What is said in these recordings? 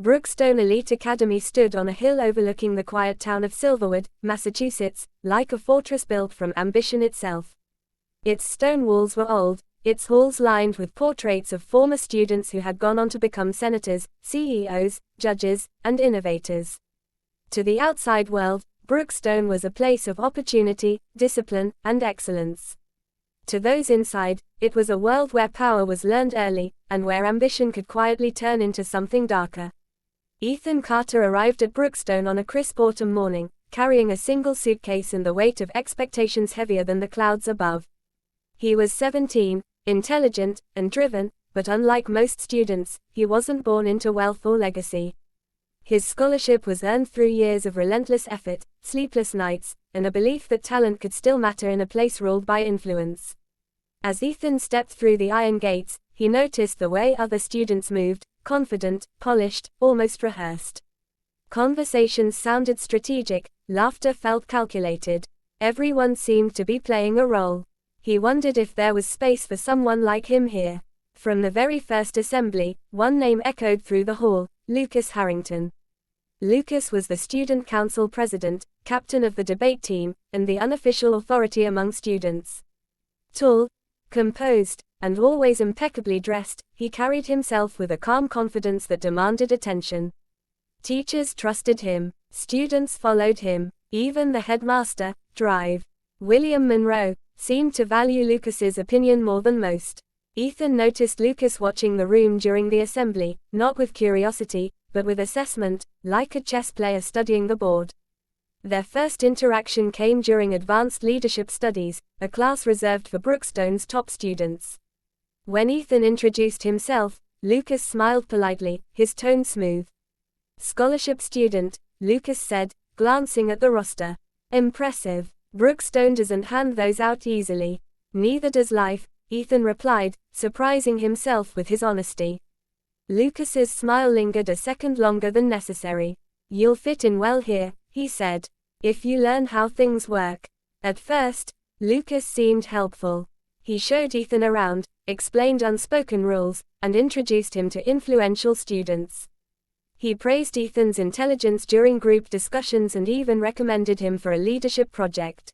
Brookstone Elite Academy stood on a hill overlooking the quiet town of Silverwood, Massachusetts, like a fortress built from ambition itself. Its stone walls were old, its halls lined with portraits of former students who had gone on to become senators, CEOs, judges, and innovators. To the outside world, Brookstone was a place of opportunity, discipline, and excellence. To those inside, it was a world where power was learned early, and where ambition could quietly turn into something darker. Ethan Carter arrived at Brookstone on a crisp autumn morning, carrying a single suitcase and the weight of expectations heavier than the clouds above. He was 17, intelligent, and driven, but unlike most students, he wasn't born into wealth or legacy. His scholarship was earned through years of relentless effort, sleepless nights, and a belief that talent could still matter in a place ruled by influence. As Ethan stepped through the iron gates, he noticed the way other students moved, confident, polished, almost rehearsed. Conversations sounded strategic, laughter felt calculated. Everyone seemed to be playing a role. He wondered if there was space for someone like him here. From the very first assembly, one name echoed through the hall: Lucas Harrington. Lucas was the student council president, captain of the debate team, and the unofficial authority among students. Tall, composed, and always impeccably dressed, he carried himself with a calm confidence that demanded attention. Teachers trusted him, students followed him, even the headmaster, Drive, William Monroe, seemed to value Lucas's opinion more than most. Ethan noticed Lucas watching the room during the assembly, not with curiosity, but with assessment, like a chess player studying the board. Their first interaction came during Advanced Leadership Studies, a class reserved for Brookstone's top students. When Ethan introduced himself, Lucas smiled politely, his tone smooth. "Scholarship student," Lucas said, glancing at the roster. "Impressive. Brookstone doesn't hand those out easily." "Neither does life," Ethan replied, surprising himself with his honesty. Lucas's smile lingered a second longer than necessary. "You'll fit in well here," he said, "if you learn how things work." At first, Lucas seemed helpful. He showed Ethan around, explained unspoken rules, and introduced him to influential students. He praised Ethan's intelligence during group discussions and even recommended him for a leadership project.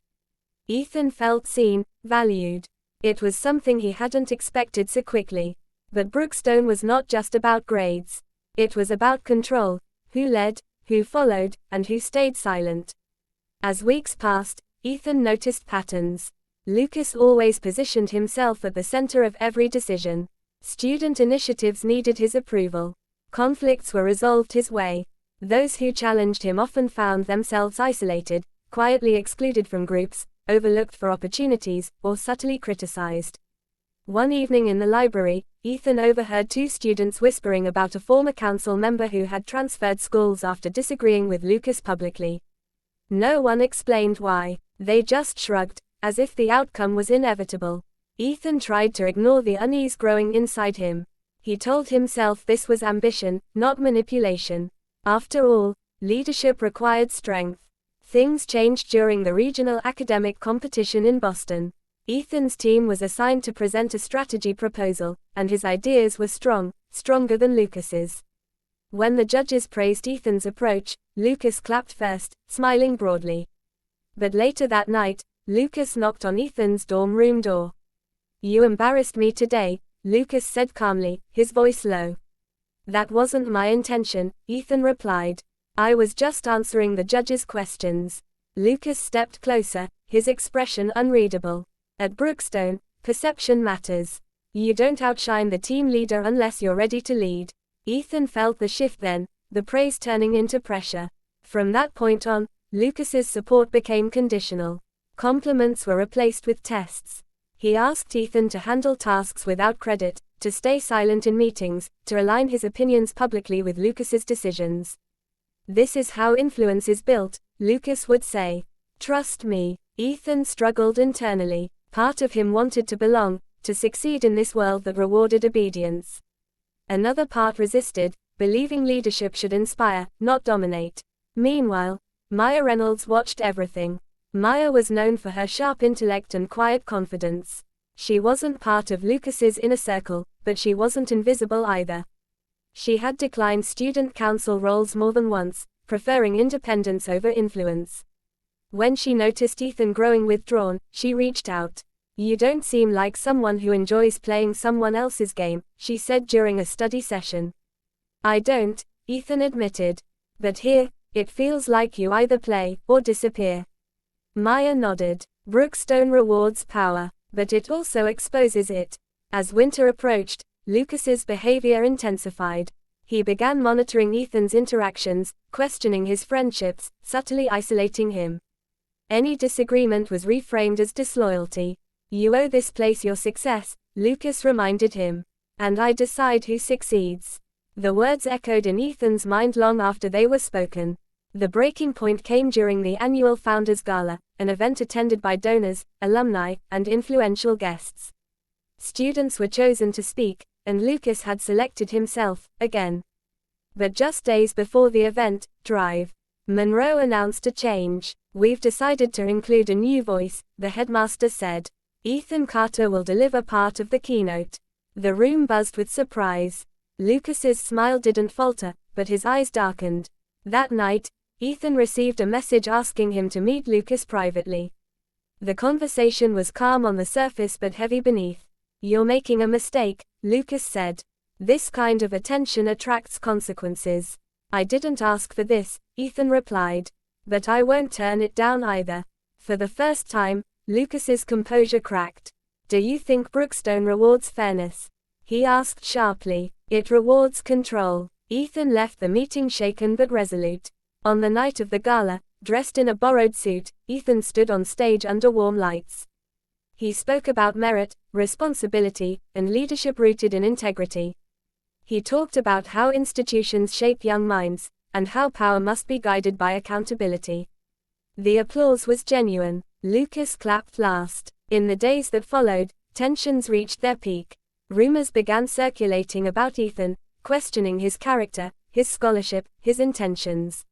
Ethan felt seen, valued. It was something he hadn't expected so quickly. But Brookstone was not just about grades. It was about control: who led, who followed, and who stayed silent. As weeks passed, Ethan noticed patterns. Lucas always positioned himself at the center of every decision. Student initiatives needed his approval. Conflicts were resolved his way. Those who challenged him often found themselves isolated, quietly excluded from groups, overlooked for opportunities, or subtly criticized. One evening in the library, Ethan overheard two students whispering about a former council member who had transferred schools after disagreeing with Lucas publicly. No one explained why. They just shrugged, as if the outcome was inevitable. Ethan tried to ignore the unease growing inside him. He told himself this was ambition, not manipulation. After all, leadership required strength. Things changed during the regional academic competition in Boston. Ethan's team was assigned to present a strategy proposal, and his ideas were strong, stronger than Lucas's. When the judges praised Ethan's approach, Lucas clapped first, smiling broadly. But later that night, Lucas knocked on Ethan's dorm room door. "You embarrassed me today," Lucas said calmly, his voice low. "That wasn't my intention," Ethan replied. "I was just answering the judge's questions." Lucas stepped closer, his expression unreadable. "At Brookstone, perception matters. You don't outshine the team leader unless you're ready to lead." Ethan felt the shift then, the praise turning into pressure. From that point on, Lucas's support became conditional. Compliments were replaced with tests. He asked Ethan to handle tasks without credit, to stay silent in meetings, to align his opinions publicly with Lucas's decisions. "This is how influence is built," Lucas would say. "Trust me." Ethan struggled internally. Part of him wanted to belong, to succeed in this world that rewarded obedience. Another part resisted, believing leadership should inspire, not dominate. Meanwhile, Maya Reynolds watched everything. Maya was known for her sharp intellect and quiet confidence. She wasn't part of Lucas's inner circle, but she wasn't invisible either. She had declined student council roles more than once, preferring independence over influence. When she noticed Ethan growing withdrawn, she reached out. "You don't seem like someone who enjoys playing someone else's game," she said during a study session. "I don't," Ethan admitted. "But here, it feels like you either play or disappear." Maya nodded. Brookstone rewards power, but it also exposes it. As winter approached, Lucas's behavior intensified. He began monitoring Ethan's interactions, questioning his friendships, subtly isolating him. Any disagreement was reframed as disloyalty. "You owe this place your success," Lucas reminded him. "And I decide who succeeds." The words echoed in Ethan's mind long after they were spoken. The breaking point came during the annual Founders Gala, an event attended by donors, alumni, and influential guests. Students were chosen to speak, and Lucas had selected himself, again. But just days before the event, Drive Monroe announced a change. "We've decided to include a new voice," the headmaster said. "Ethan Carter will deliver part of the keynote." The room buzzed with surprise. Lucas's smile didn't falter, but his eyes darkened. That night, Ethan received a message asking him to meet Lucas privately. The conversation was calm on the surface but heavy beneath. "You're making a mistake," Lucas said. "This kind of attention attracts consequences." "I didn't ask for this," Ethan replied. "But I won't turn it down either." For the first time, Lucas's composure cracked. "Do you think Brookstone rewards fairness?" he asked sharply. "It rewards control." Ethan left the meeting shaken but resolute. On the night of the gala, dressed in a borrowed suit, Ethan stood on stage under warm lights. He spoke about merit, responsibility, and leadership rooted in integrity. He talked about how institutions shape young minds, and how power must be guided by accountability. The applause was genuine. Lucas clapped last. In the days that followed, tensions reached their peak. Rumors began circulating about Ethan, questioning his character, his scholarship, his intentions.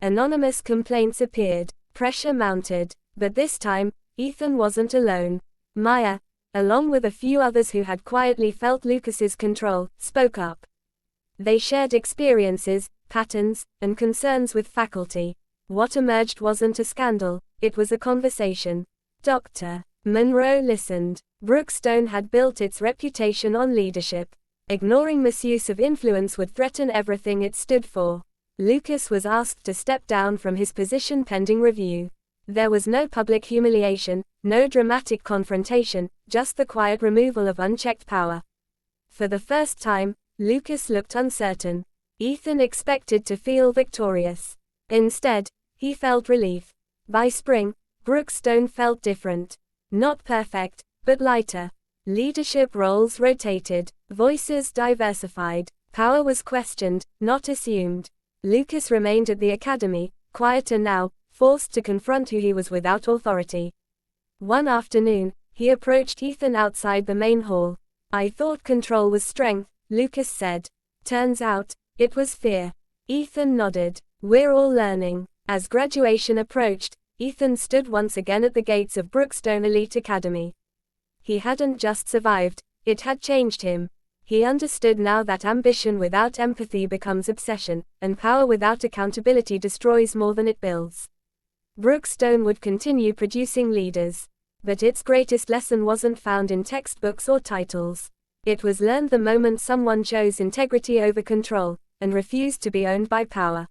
Anonymous complaints appeared. Pressure mounted. But this time, Ethan wasn't alone. Maya, along with a few others who had quietly felt Lucas's control, spoke up. They shared experiences, patterns, and concerns with faculty. What emerged wasn't a scandal, it was a conversation. Dr. Monroe listened. Brookstone had built its reputation on leadership. Ignoring misuse of influence would threaten everything it stood for. Lucas was asked to step down from his position pending review. There was no public humiliation, no dramatic confrontation, just the quiet removal of unchecked power. For the first time, Lucas looked uncertain. Ethan expected to feel victorious. Instead, he felt relief. By spring, Brookstone felt different. Not perfect, but lighter. Leadership roles rotated, voices diversified, power was questioned, not assumed. Lucas remained at the academy, quieter now, forced to confront who he was without authority. One afternoon, he approached Ethan outside the main hall. "I thought control was strength," Lucas said. "Turns out, it was fear." Ethan nodded. "We're all learning." As graduation approached, Ethan stood once again at the gates of Brookstone Elite Academy. He hadn't just survived, it had changed him. He understood now that ambition without empathy becomes obsession, and power without accountability destroys more than it builds. Brookstone would continue producing leaders. But its greatest lesson wasn't found in textbooks or titles. It was learned the moment someone chose integrity over control, and refused to be owned by power.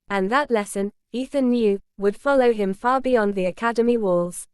And that lesson, Ethan knew, would follow him far beyond the academy walls.